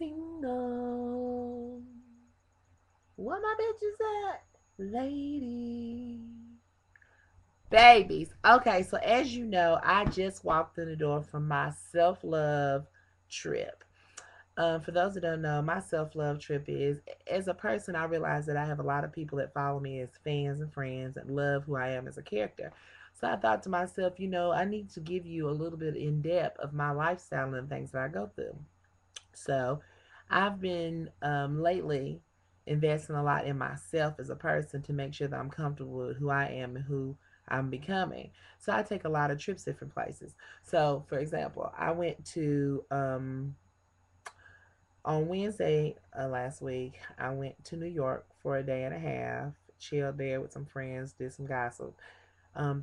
single. What my bitches at? Lady. Babies. Okay, so as you know, I just walked in the door from my self love trip. For those that don't know, my self love trip is as a person, I realize that I have a lot of people that follow me as fans and friends and love who I am as a character. So I thought to myself, I need to give you a little bit in depth of my lifestyle and things that I go through. So I've been lately investing a lot in myself as a person to make sure that I'm comfortable with who I am and who I'm becoming. So I take a lot of trips different places. So for example, I went to on Wednesday last week, I went to New York for a day and a half, chilled there with some friends, did some gossip.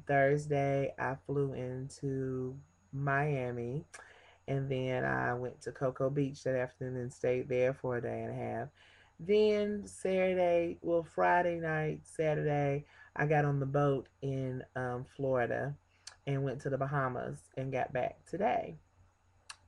Thursday, I flew into Miami, and then I went to Cocoa Beach that afternoon and stayed there for a day and a half. Then Friday night, Saturday, I got on the boat in Florida and went to the Bahamas and got back today.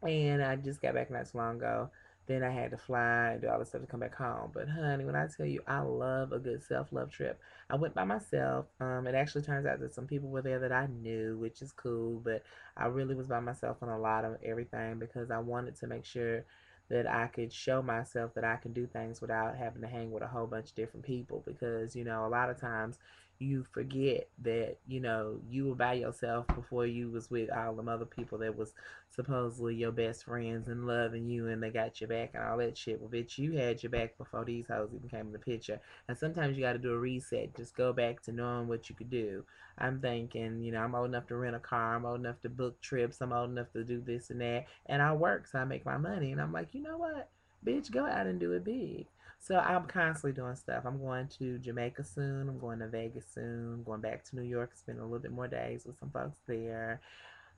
And I just got back not too long ago. Then I had to fly and do all this stuff to come back home. But honey, when I tell you I love a good self-love trip, I went by myself. It actually turns out that some people were there that I knew, which is cool. But I really was by myself on a lot of everything because I wanted to make sure that I could show myself that I can do things without having to hang with a whole bunch of different people. Because a lot of times you forget that you were by yourself before you was with all them other people that was supposedly your best friends and loving you and they got your back and all that shit. Well, bitch, you had your back before these hoes even came in the picture. And sometimes you got to do a reset. Just go back to knowing what you could do. I'm thinking, I'm old enough to rent a car. I'm old enough to book trips. I'm old enough to do this and that. And I work, so I make my money. And I'm like, you know what? Bitch, go out and do it big. So I'm constantly doing stuff. I'm going to Jamaica soon. I'm going to Vegas soon. I'm going back to New York, spend a little bit more days with some folks there.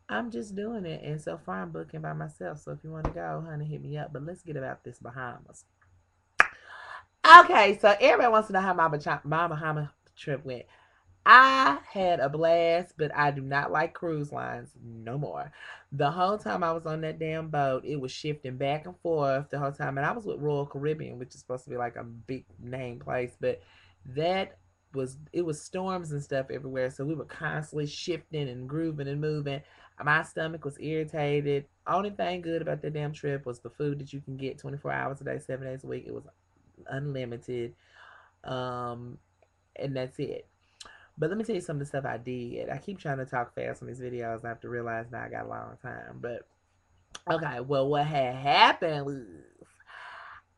I'm just doing it, and so far I'm booking by myself. So if you want to go, honey, hit me up. But let's get about this Bahamas. Okay, so everybody wants to know how my Bahamas trip went. I had a blast, but I do not like cruise lines no more. The whole time I was on that damn boat, it was shifting back and forth the whole time. And I was with Royal Caribbean, which is supposed to be like a big name place, but that it was storms and stuff everywhere. So we were constantly shifting and grooving and moving. My stomach was irritated. Only thing good about that damn trip was the food that you can get 24 hours a day, 7 days a week. It was unlimited. Um, and that's it. But let me tell you some of the stuff I did. I keep trying to talk fast on these videos. I have to realize now I got a long time. But okay, well, what had happened was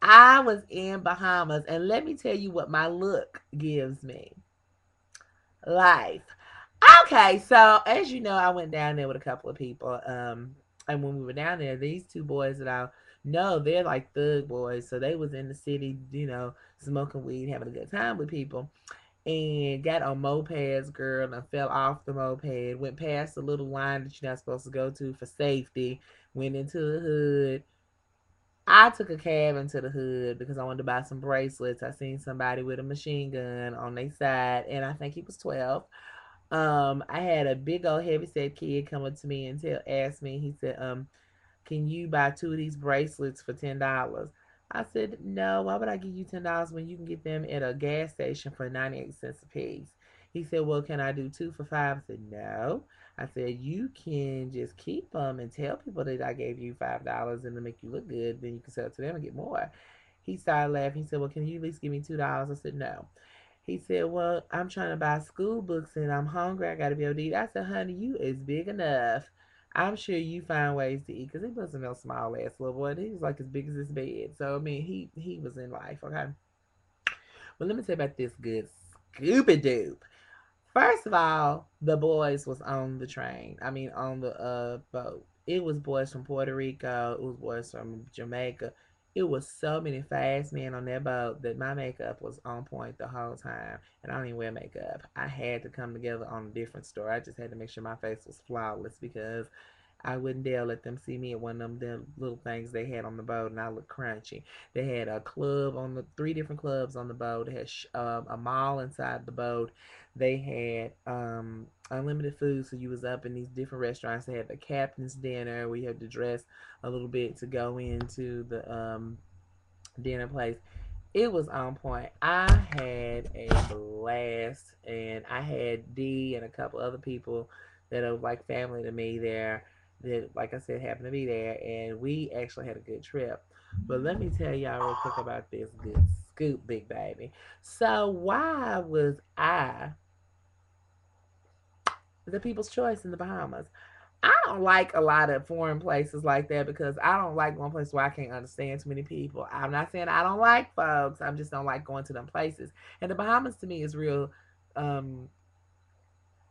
I was in Bahamas, and let me tell you what my look gives me life. Okay, so as you know, I went down there with a couple of people. And when we were down there, these two boys that I know, they're like thug boys. So they was in the city, smoking weed, having a good time with people and got on mopeds, girl, and I fell off the moped, went past the little line that you're not supposed to go to for safety, went into the hood. I took a cab into the hood because I wanted to buy some bracelets. I seen somebody with a machine gun on their side, and I think he was 12. I had a big old heavyset kid come up to me and ask me, he said, can you buy two of these bracelets for $10? I said, no, why would I give you $10 when you can get them at a gas station for 98 cents a piece? He said, well, can I do two for $5? I said, no. I said, you can just keep them and tell people that I gave you $5 and to make you look good. Then you can sell it to them and get more. He started laughing. He said, well, can you at least give me $2? I said, no. He said, well, I'm trying to buy school books and I'm hungry. I got to be able to eat. I said, honey, you is big enough. I'm sure you find ways to eat because he wasn't no small ass little boy. He was like as big as his bed. So I mean, he was in life. Okay. Well, let me tell you about this good Scooby Doo. First of all, the boys was on the train. I mean, on the boat. It was boys from Puerto Rico. It was boys from Jamaica. It was so many fast men on that boat that my makeup was on point the whole time. And I don't even wear makeup. I had to come together on a different story. I just had to make sure my face was flawless because I wouldn't dare let them see me at one of them little things they had on the boat, and I look crunchy. They had a club on the 3 different clubs on the boat. They had a mall inside the boat. They had unlimited food, so you was up in these different restaurants. They had the captain's dinner where you had to dress a little bit to go into the dinner place. It was on point. I had a blast, and I had D and a couple other people that are like family to me there. That, like I said, happened to be there, and we actually had a good trip. But let me tell y'all real quick about this good scoop, big baby. So why was I the people's choice in the Bahamas? I don't like a lot of foreign places like that because I don't like one place where I can't understand too many people. I'm not saying I don't like folks. I just don't like going to them places. And the Bahamas to me is real. Um,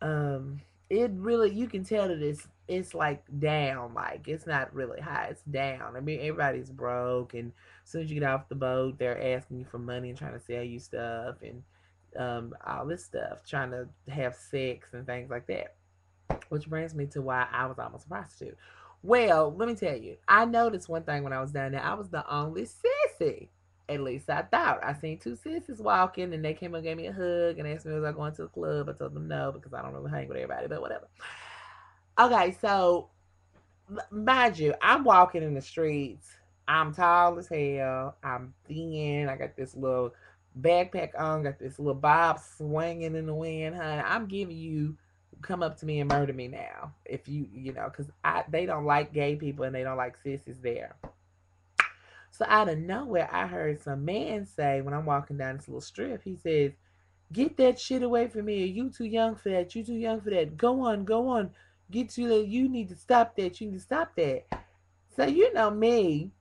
um, it really you can tell that it's like down. Like it's not really high. It's down. I mean everybody's broke, and as soon as you get off the boat, they're asking you for money and trying to sell you stuff and all this stuff, trying to have sex and things like that. Which brings me to why I was almost a prostitute. Well, let me tell you, I noticed one thing when I was down there. I was the only sissy. At least I thought. I seen 2 sissies walking, and they came and gave me a hug and asked me was I going to the club. I told them no because I don't really hang with everybody, but whatever. Okay, so mind you, I'm walking in the streets. I'm tall as hell. I'm thin. I got this little backpack on. Got this little bob swinging in the wind, honey. I'm giving you come up to me and murder me now if you know because they don't like gay people and they don't like sissies there. So out of nowhere, I heard some man say when I'm walking down this little strip, he says, "Get that shit away from me! You too young for that. You too young for that. Go on, go on. Get you. You need to stop that. You need to stop that." So you know me,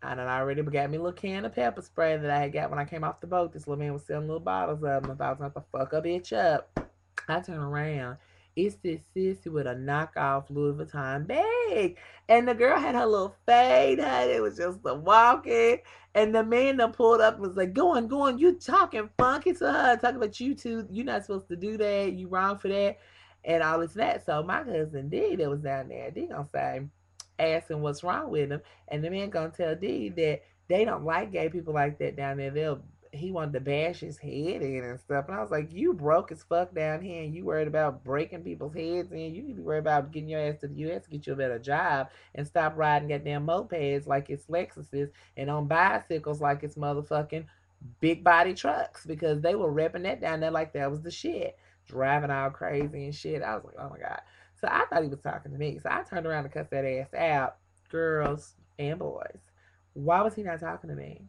I done already got me a little can of pepper spray that I had got when I came off the boat. This little man was selling little bottles of them. I thought I was going to fuck a bitch up. I turn around. It's this sissy with a knockoff Louis Vuitton bag. And the girl had her little fade, honey. It was just the walking. And the man that pulled up was like, go on, go on. You talking funky to her. Talking about you two. You're not supposed to do that. You wrong for that. And all this and that. So my cousin D that was down there, D gonna say, asking what's wrong with him. And the man gonna tell D that they don't like gay people like that down there. He wanted to bash his head in and stuff. And I was like, you broke as fuck down here and you worried about breaking people's heads in. You need to be worried about getting your ass to the US to get you a better job and stop riding goddamn mopeds like it's Lexuses and on bicycles like it's motherfucking big body trucks because they were repping that down there like that was the shit. Driving all crazy and shit. I was like, oh my God. So I thought he was talking to me. So I turned around and cussed that ass out, girls and boys. Why was he not talking to me?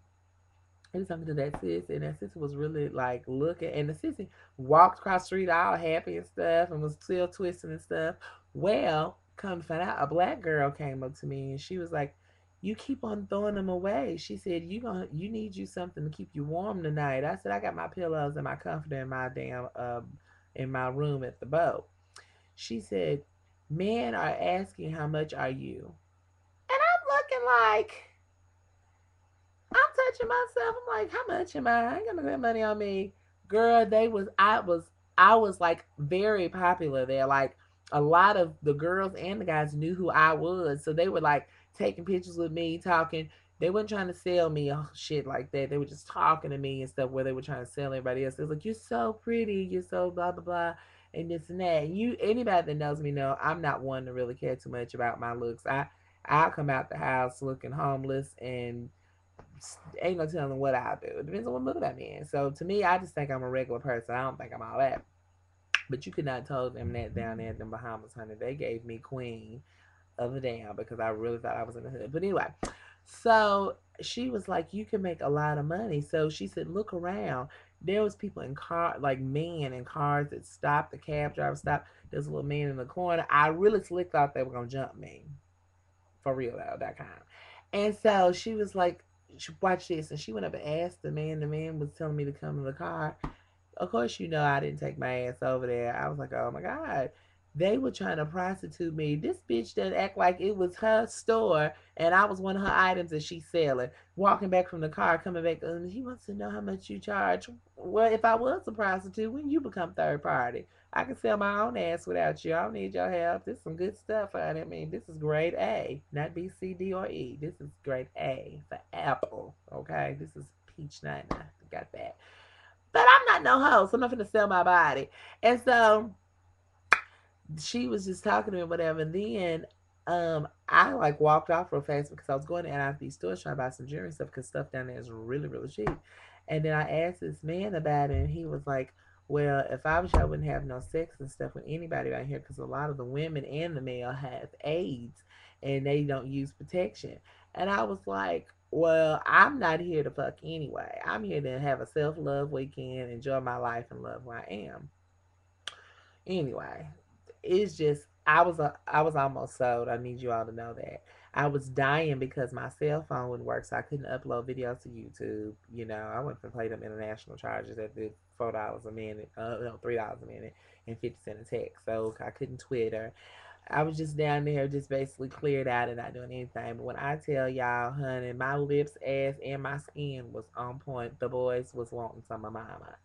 He was talking to that sis, and that sis was really like looking, and the sis walked across the street all happy and stuff, and was still twisting and stuff. Well, come to find out, a black girl came up to me, and she was like, "You keep on throwing them away." She said, you need you something to keep you warm tonight." I said, "I got my pillows and my comforter in my damn in my room at the boat." She said, "Men are asking how much are you?" And I'm looking like I'm touching myself. I'm like, how much am I? I ain't got no money on me. Girl, I was like very popular there. Like a lot of the girls and the guys knew who I was. So they were like taking pictures with me, talking. They weren't trying to sell me shit like that. They were just talking to me and stuff where they were trying to sell everybody else. It was like, you're so pretty, you're so blah blah blah and this and that. And you anybody that knows me know I'm not one to really care too much about my looks. I'll come out the house looking homeless and ain't no telling what I'll do. It depends on what mood I'm in. So to me, I just think I'm a regular person. I don't think I'm all that. But you could not tell them that down there in the Bahamas, honey. They gave me queen of the damn because I really thought I was in the hood. But anyway, so she was like, you can make a lot of money. So she said, look around. There was people in car, like men in cars that stopped. The cab driver stopped. There's a little man in the corner. I really slick thought they were gonna jump me. For real though, that kind. And so she was like, watch this. And she went up and asked the man. The man was telling me to come in the car. Of course, you know I didn't take my ass over there. I was like, oh my God. They were trying to prostitute me. This bitch didn't act like it was her store and I was one of her items that she's selling. Walking back from the car, coming back, he wants to know how much you charge. Well, if I was a prostitute, when you become third party, I can sell my own ass without you. I don't need your help. This is some good stuff, honey. I mean, this is grade A, not B, C, D, or E. This is grade A for apple. Okay, this is peach nine. I got that. But I'm not no hoe, so I'm not gonna sell my body. And so she was just talking to me or whatever. And then I like walked off real fast because I was going to NIB stores trying to buy some jewelry and stuff because stuff down there is really, really cheap. And then I asked this man about it, and he was like, well, if I was you, I wouldn't have no sex and stuff with anybody out here because a lot of the women and the male have AIDS and they don't use protection. And I was like, well, I'm not here to fuck anyway. I'm here to have a self love weekend, enjoy my life, and love who I am. Anyway, it's just I was almost sold. I need you all to know that. I was dying because my cell phone wouldn't work, so I couldn't upload videos to YouTube. You know, I went to play them international charges at the $4 a minute, no, $3 a minute, and 50 cents a text. So I couldn't Twitter. I was just down there, just basically cleared out and not doing anything. But when I tell y'all, honey, my lips, ass, and my skin was on point. The boys was wanting some of mama.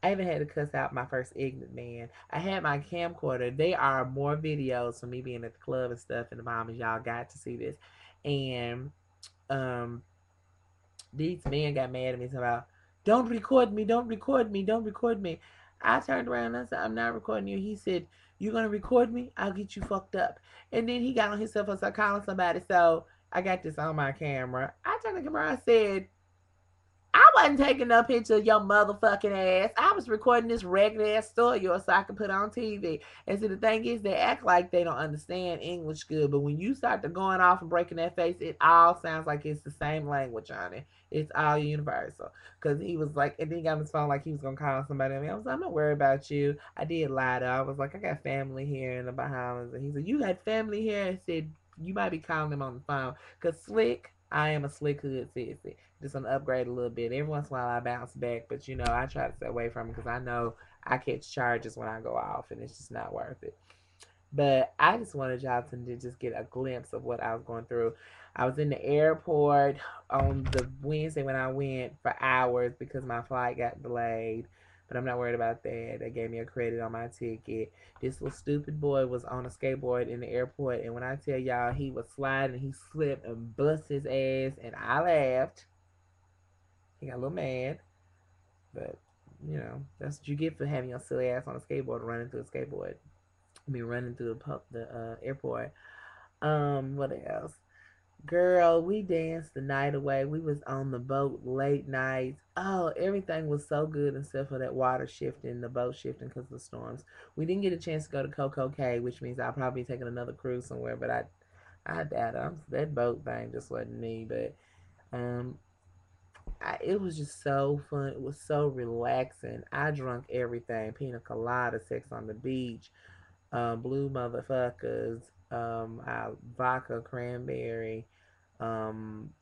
I even had to cuss out my first ignorant man. I had my camcorder. There are more videos from me being at the club and stuff in the Bahamas. Y'all got to see this. And um, these men got mad at me about, don't record me, don't record me, don't record me. I turned around and I said, I'm not recording you. He said, you're going to record me? I'll get you fucked up. And then he got on himself and started calling somebody. So I got this on my camera. I turned the camera and I said, I wasn't taking no picture of your motherfucking ass. I was recording this regular ass story of yours so I could put on TV. And see, the thing is, they act like they don't understand English good, but when you start to going off and breaking that face, it all sounds like it's the same language on it. It's all universal. Because he was like, and then he got on his phone like he was going to call somebody. I was like, I'm not worried about you. I did lie though. I was like, I got family here in the Bahamas. And he said, you got family here? I said, you might be calling them on the phone. Because slick, I am a slick hood sissy. Just an upgrade a little bit. Every once in a while I bounce back, but you know, I try to stay away from it because I know I catch charges when I go off and it's just not worth it. But I just wanted y'all to just get a glimpse of what I was going through. I was in the airport on the Wednesday when I went for hours because my flight got delayed. But I'm not worried about that. They gave me a credit on my ticket. This little stupid boy was on a skateboard in the airport. And when I tell y'all he was sliding, he slipped and bust his ass. And I laughed. He got a little mad. But, you know, that's what you get for having your silly ass on a skateboard running through a skateboard. I mean, running through the airport. What else? Girl, we danced the night away. We was on the boat late nights. Oh, everything was so good except for that water shifting, the boat shifting because of the storms. We didn't get a chance to go to Coco Cay, which means I'll probably be taking another cruise somewhere. But I doubt it. That boat thing just wasn't me. But um, it was just so fun. It was so relaxing. I drunk everything: pina colada, sex on the beach, blue motherfuckers, vodka, cranberry,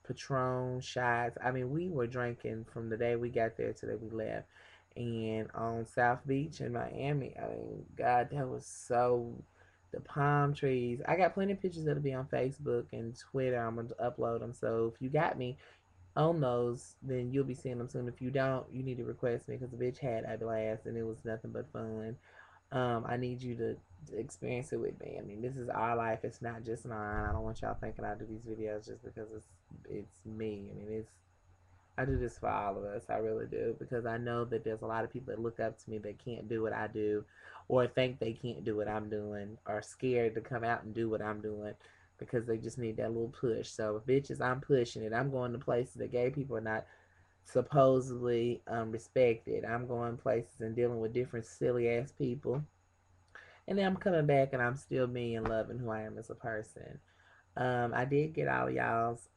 Patron shots. I mean, we were drinking from the day we got there to the day we left. And on South Beach in Miami, I mean, God, that was so. The palm trees. I got plenty of pictures that'll be on Facebook and Twitter. I'm gonna upload them. So if you got me on those, then you'll be seeing them soon. If you don't, you need to request me because the bitch had a blast and it was nothing but fun. I need you to experience it with me. I mean, this is our life. It's not just mine. I don't want y'all thinking I do these videos just because it's me. I mean, I do this for all of us. I really do because I know that there's a lot of people that look up to me that can't do what I do, or think they can't do what I'm doing, or scared to come out and do what I'm doing because they just need that little push. So, bitches, I'm pushing it. I'm going to places that gay people are not supposedly respected. I'm going places and dealing with different silly ass people. And then I'm coming back and I'm still me and loving who I am as a person. I did get all y'all's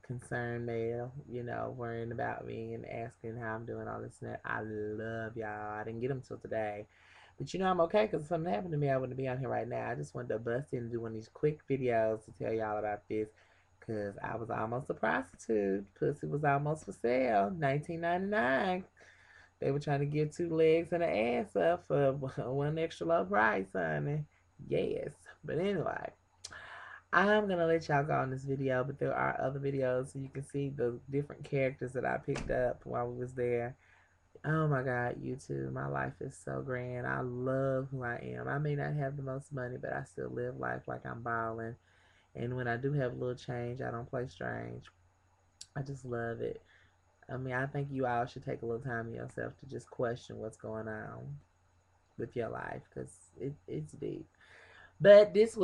concern mail, you know, worrying about me and asking how I'm doing, all this and that. I love y'all. I didn't get them till today. But you know, I'm okay because if something happened to me, I wouldn't be on here right now. I just wanted to bust in and do one of these quick videos to tell y'all about this because I was almost a prostitute. Pussy was almost for sale. $19.99. They were trying to get two legs and an ass up for one extra low price, honey. Yes. But anyway, I'm gonna let y'all go on this video, but there are other videos so you can see the different characters that I picked up while we was there. Oh my God, YouTube, my life is so grand. I love who I am. I may not have the most money, but I still live life like I'm balling. And when I do have a little change, I don't play strange. I just love it. I mean, I think you all should take a little time in yourself to just question what's going on with your life because it's deep. But this was